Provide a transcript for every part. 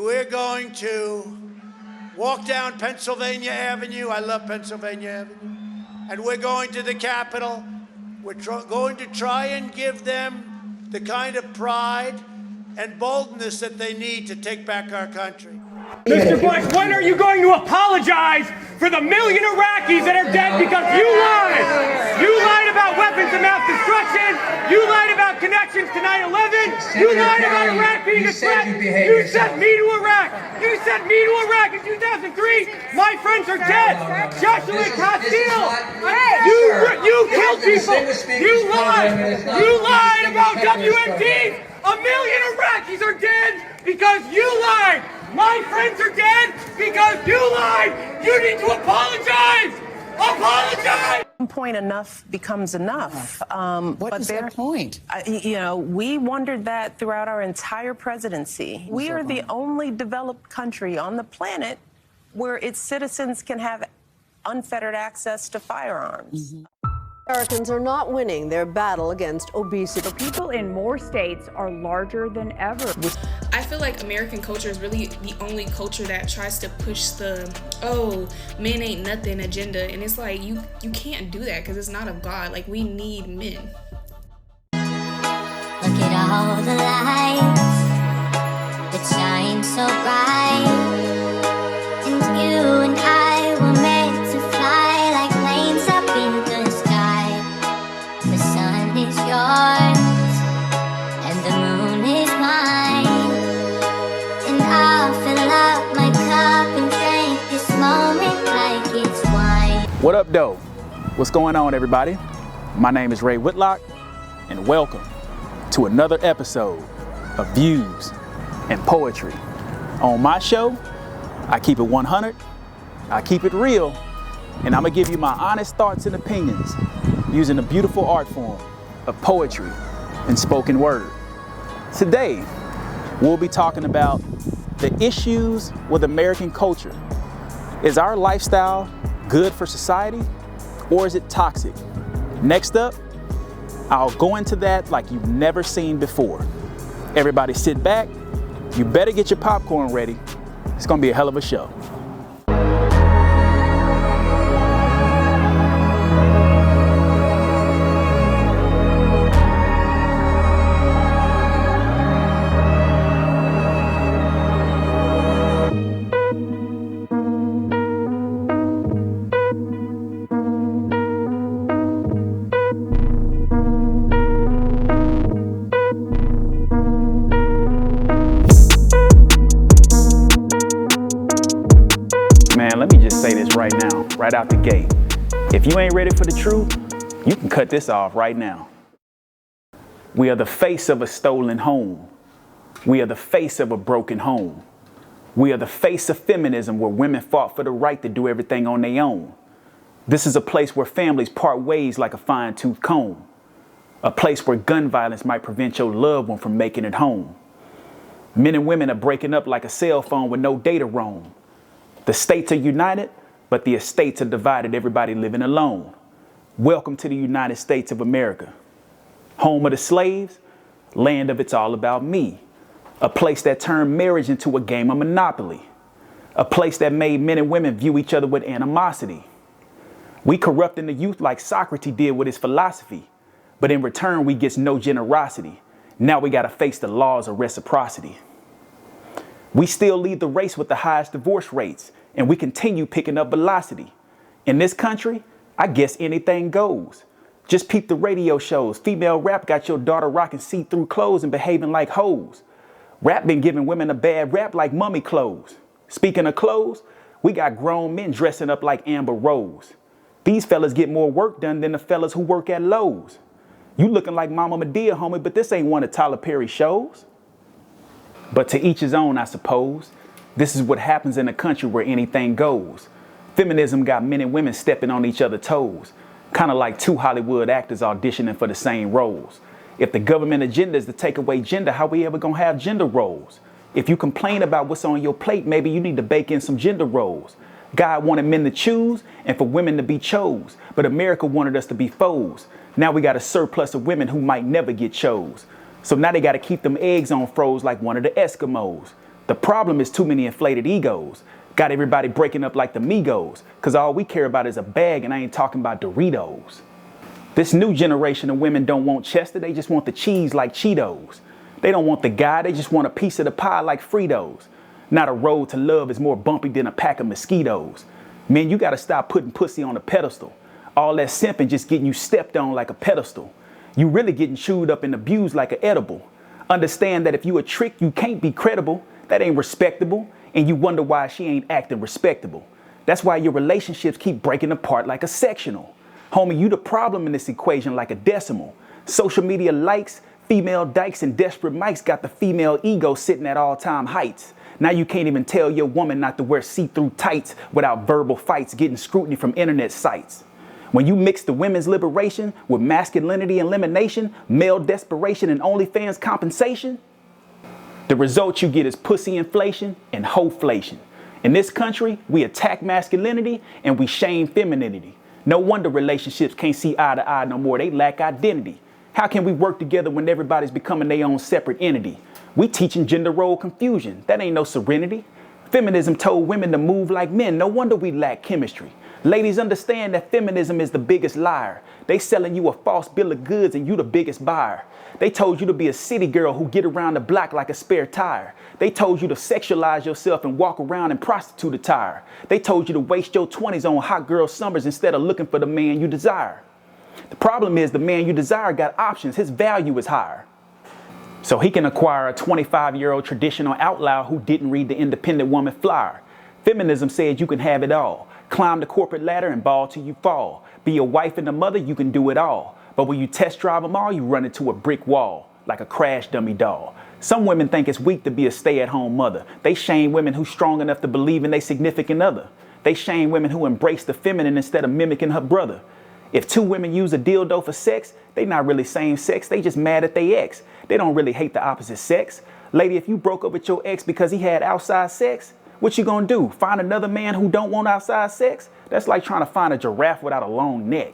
We're going to walk down Pennsylvania Avenue. I love Pennsylvania Avenue. And we're going to the Capitol. We're going to try and give them the kind of pride and boldness that they need to take back our country. Mr. Bush, when are you going to apologize for the million Iraqis that are dead because you lied? You lied about weapons of mass destruction. You lied about connections to 9/11. You lied about Iraq being a threat. You sent me to Iraq. You sent me to Iraq in 2003. My friends are dead. Joshua Castile. You killed people. You lied. You lied about WMD. A million Iraqis are dead because you lied. My friends are dead because you lied. You need to apologize. Apologize. At some point, enough becomes enough. What is their point? We wondered that throughout our entire presidency. We are the only developed country on the planet where its citizens can have unfettered access to firearms. Mm-hmm. Americans are not winning their battle against obesity. People in more states are larger than ever. I feel like American culture is really the only culture that tries to push the, oh, men ain't nothing agenda. And it's like, you can't do that because it's not of God. Like, we need men. Look at all the lights that shine so bright. And you and I were meant to fly like planes up in the sky. The sun is yours and the moon is mine. And I'll fill up my cup and drink this moment like it's wine. What up, though? What's going on, everybody? My name is Ray Whitlock, and welcome to another episode of Views and Poetry. On my show, I keep it 100, I keep it real, and I'm gonna give you my honest thoughts and opinions using the beautiful art form of poetry and spoken word. Today, we'll be talking about the issues with American culture. Is our lifestyle good for society, or is it toxic? Next up, I'll go into that like you've never seen before. Everybody sit back. You better get your popcorn ready. It's gonna be a hell of a show. Man, let me just say this right now, right out the gate. If you ain't ready for the truth, you can cut this off right now. We are the face of a stolen home. We are the face of a broken home. We are the face of feminism, where women fought for the right to do everything on their own. This is a place where families part ways like a fine-tooth comb. A place where gun violence might prevent your loved one from making it home. Men and women are breaking up like a cell phone with no data roam. The states are united, but the estates are divided, everybody living alone. Welcome to the United States of America. Home of the slaves, land of it's all about me. A place that turned marriage into a game of Monopoly. A place that made men and women view each other with animosity. We corrupting the youth like Socrates did with his philosophy, but in return we get no generosity. Now we gotta face the laws of reciprocity. We still lead the race with the highest divorce rates, and we continue picking up velocity. In this country, I guess anything goes. Just peep the radio shows. Female rap got your daughter rocking see-through clothes and behaving like hoes. Rap been giving women a bad rap like mummy clothes. Speaking of clothes, we got grown men dressing up like Amber Rose. These fellas get more work done than the fellas who work at Lowe's. You looking like Mama Medea, homie, but this ain't one of Tyler Perry's shows. But to each his own, I suppose. This is what happens in a country where anything goes. Feminism got men and women stepping on each other's toes. Kind of like two Hollywood actors auditioning for the same roles. If the government agenda is to take away gender, how we ever gonna have gender roles? If you complain about what's on your plate, maybe you need to bake in some gender roles. God wanted men to choose and for women to be chose. But America wanted us to be foes. Now we got a surplus of women who might never get chose. So now they got to keep them eggs on froze like one of the Eskimos. The problem is too many inflated egos. Got everybody breaking up like the Migos, cause all we care about is a bag, and I ain't talking about Doritos. This new generation of women don't want Chester, they just want the cheese like Cheetos. They don't want the guy, they just want a piece of the pie like Fritos. Not a road to love is more bumpy than a pack of mosquitoes. Man, you gotta stop putting pussy on a pedestal. All that simping just getting you stepped on like a pedestal. You really getting chewed up and abused like an edible. Understand that if you a trick, you can't be credible. That ain't respectable. And you wonder why she ain't acting respectable. That's why your relationships keep breaking apart like a sectional. Homie, you the problem in this equation like a decimal. Social media likes, female dykes and desperate mics got the female ego sitting at all-time heights. Now you can't even tell your woman not to wear see-through tights without verbal fights getting scrutiny from internet sites. When you mix the women's liberation with masculinity elimination, male desperation and OnlyFans compensation, the result you get is pussy inflation and hoflation. In this country, we attack masculinity and we shame femininity. No wonder relationships can't see eye to eye no more. They lack identity. How can we work together when everybody's becoming their own separate entity? We teaching gender role confusion. That ain't no serenity. Feminism told women to move like men. No wonder we lack chemistry. Ladies, understand that feminism is the biggest liar. They selling you a false bill of goods and you the biggest buyer. They told you to be a city girl who get around the block like a spare tire. They told you to sexualize yourself and walk around and prostitute attire. They told you to waste your 20s on hot girl summers instead of looking for the man you desire. The problem is the man you desire got options. His value is higher. So he can acquire a 25-year-old traditional outlaw who didn't read the Independent Woman flyer. Feminism said you can have it all. Climb the corporate ladder and ball till you fall. Be a wife and a mother, you can do it all. But when you test drive them all, you run into a brick wall, like a crash dummy doll. Some women think it's weak to be a stay-at-home mother. They shame women who's strong enough to believe in their significant other. They shame women who embrace the feminine instead of mimicking her brother. If two women use a dildo for sex, they not really same sex, they just mad at their ex. They don't really hate the opposite sex. Lady, if you broke up with your ex because he had outside sex, what you gonna do? Find another man who don't want outside sex? That's like trying to find a giraffe without a long neck.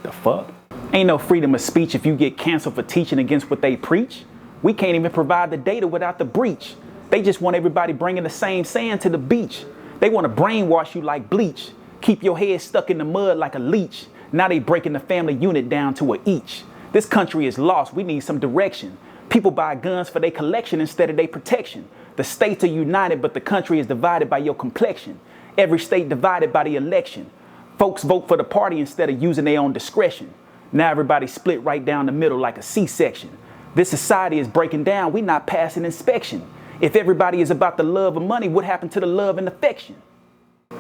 The fuck? Ain't no freedom of speech if you get canceled for teaching against what they preach. We can't even provide the data without the breach. They just want everybody bringing the same sand to the beach. They want to brainwash you like bleach. Keep your head stuck in the mud like a leech. Now they breaking the family unit down to a each. This country is lost. We need some direction. People buy guns for their collection instead of their protection. The states are united, but the country is divided by your complexion. Every state divided by the election. Folks vote for the party instead of using their own discretion. Now everybody split right down the middle like a C-section. This society is breaking down. We not passing inspection. If everybody is about the love of money, what happened to the love and affection?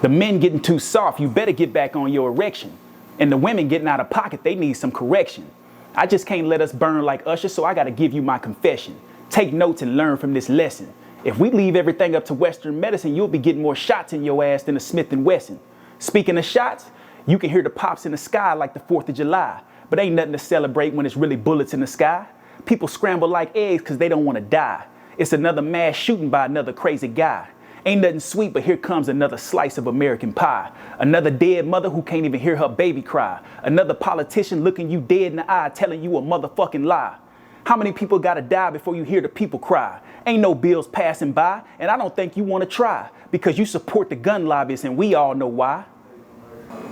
The men getting too soft, you better get back on your erection. And the women getting out of pocket, they need some correction. I just can't let us burn like Usher, so I gotta give you my confession. Take notes and learn from this lesson. If we leave everything up to Western medicine, you'll be getting more shots in your ass than a Smith & Wesson. Speaking of shots, you can hear the pops in the sky like the 4th of July, but ain't nothing to celebrate when it's really bullets in the sky. People scramble like eggs because they don't want to die. It's another mass shooting by another crazy guy. Ain't nothing sweet, but here comes another slice of American pie. Another dead mother who can't even hear her baby cry. Another politician looking you dead in the eye, telling you a motherfucking lie. How many people gotta die before you hear the people cry? Ain't no bills passing by, and I don't think you wanna try, because you support the gun lobbyists, and we all know why.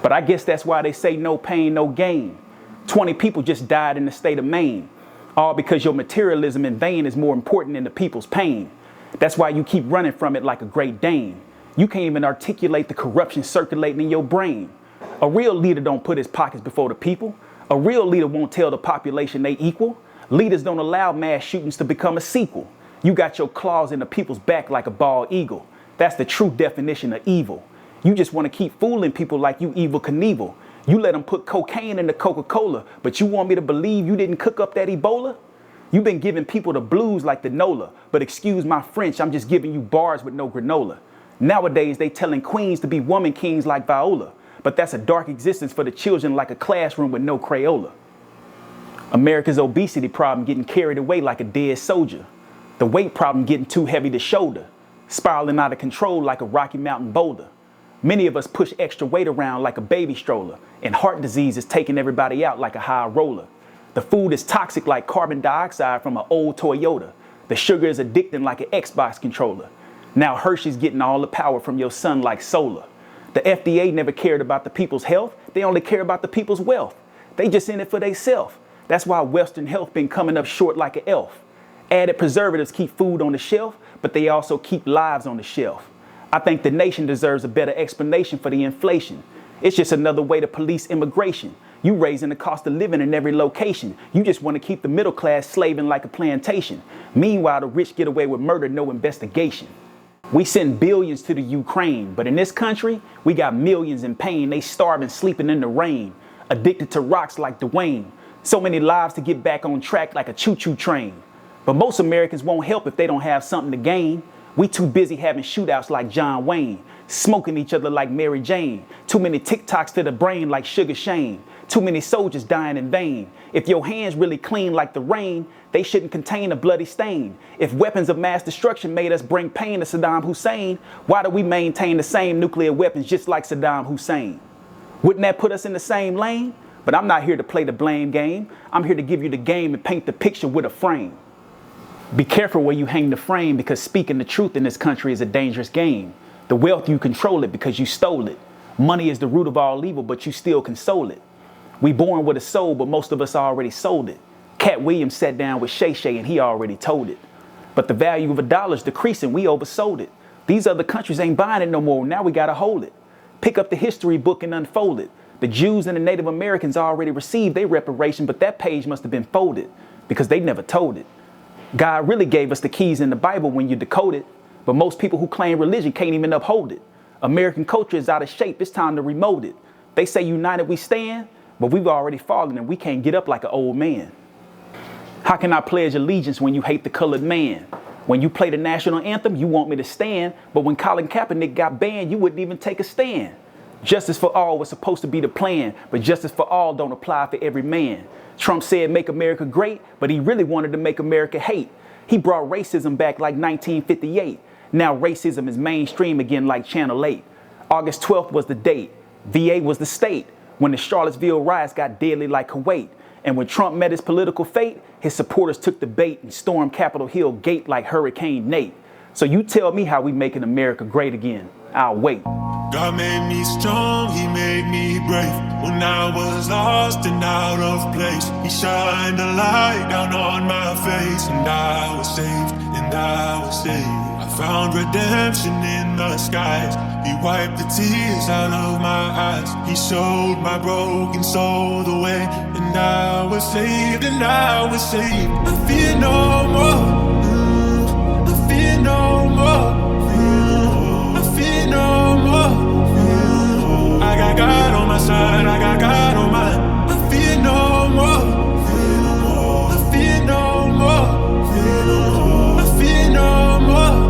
But I guess that's why they say no pain, no gain. 20 people just died in the state of Maine, all because your materialism in vain is more important than the people's pain. That's why you keep running from it like a Great Dane. You can't even articulate the corruption circulating in your brain. A real leader don't put his pockets before the people. A real leader won't tell the population they equal. Leaders don't allow mass shootings to become a sequel. You got your claws in the people's back like a bald eagle. That's the true definition of evil. You just want to keep fooling people like you Evel Knievel. You let them put cocaine in the Coca-Cola, but you want me to believe you didn't cook up that Ebola? You've been giving people the blues like the Nola, but excuse my French, I'm just giving you bars with no granola. Nowadays, they telling queens to be woman kings like Viola, but that's a dark existence for the children like a classroom with no Crayola. America's obesity problem getting carried away like a dead soldier. The weight problem getting too heavy to shoulder, spiraling out of control like a Rocky Mountain boulder. Many of us push extra weight around like a baby stroller, and heart disease is taking everybody out like a high roller. The food is toxic like carbon dioxide from an old Toyota. The sugar is addicting like an Xbox controller. Now Hershey's getting all the power from your sun like solar. The FDA never cared about the people's health. They only care about the people's wealth. They just in it for theyself. That's why Western health been coming up short like an elf. Added preservatives keep food on the shelf, but they also keep lives on the shelf. I think the nation deserves a better explanation for the inflation. It's just another way to police immigration. You raising the cost of living in every location. You just want to keep the middle class slaving like a plantation. Meanwhile, the rich get away with murder, no investigation. We send billions to the Ukraine, but in this country, we got millions in pain. They starving, sleeping in the rain, addicted to rocks like Dwayne. So many lives to get back on track like a choo-choo train. But most Americans won't help if they don't have something to gain. We too busy having shootouts like John Wayne, smoking each other like Mary Jane. Too many TikToks to the brain like Sugar Shane. Too many soldiers dying in vain. If your hands really clean like the rain, they shouldn't contain a bloody stain. If weapons of mass destruction made us bring pain to Saddam Hussein, why do we maintain the same nuclear weapons just like Saddam Hussein? Wouldn't that put us in the same lane? But I'm not here to play the blame game. I'm here to give you the game and paint the picture with a frame. Be careful where you hang the frame, because speaking the truth in this country is a dangerous game. The wealth, you control it because you stole it. Money is the root of all evil, but you still console it. We born with a soul, but most of us already sold it. Cat Williams sat down with Shay Shay and he already told it. But the value of a dollar's decreasing, we oversold it. These other countries ain't buying it no more, now we gotta hold it. Pick up the history book and unfold it. The Jews and the Native Americans already received their reparation, but that page must have been folded because they never told it. God really gave us the keys in the Bible when you decode it, but most people who claim religion can't even uphold it. American culture is out of shape, it's time to remote it. They say united we stand, but we've already fallen and we can't get up like an old man. How can I pledge allegiance when you hate the colored man? When you play the national anthem, you want me to stand, but when Colin Kaepernick got banned, you wouldn't even take a stand. Justice for all was supposed to be the plan, but justice for all don't apply for every man. Trump said make America great, but he really wanted to make America hate. He brought racism back like 1958. Now racism is mainstream again like Channel 8. August 12th was the date. VA was the state. When the Charlottesville riots got deadly like Kuwait. And when Trump met his political fate, his supporters took the bait and stormed Capitol Hill gate like Hurricane Nate. So you tell me how we making America great again. I'll wait. God made me strong, he made me brave. When I was lost and out of place, he shined a light down on my face. And I was saved, and I was saved. I found redemption in the skies. He wiped the tears out of my eyes. He showed my broken soul the way. And I was saved, and I was saved. I fear no more. I fear no more. I fear no more. I got God on my side, I got God on mine. I fear no more. I fear no more. I fear no more.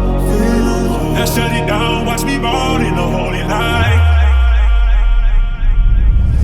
That's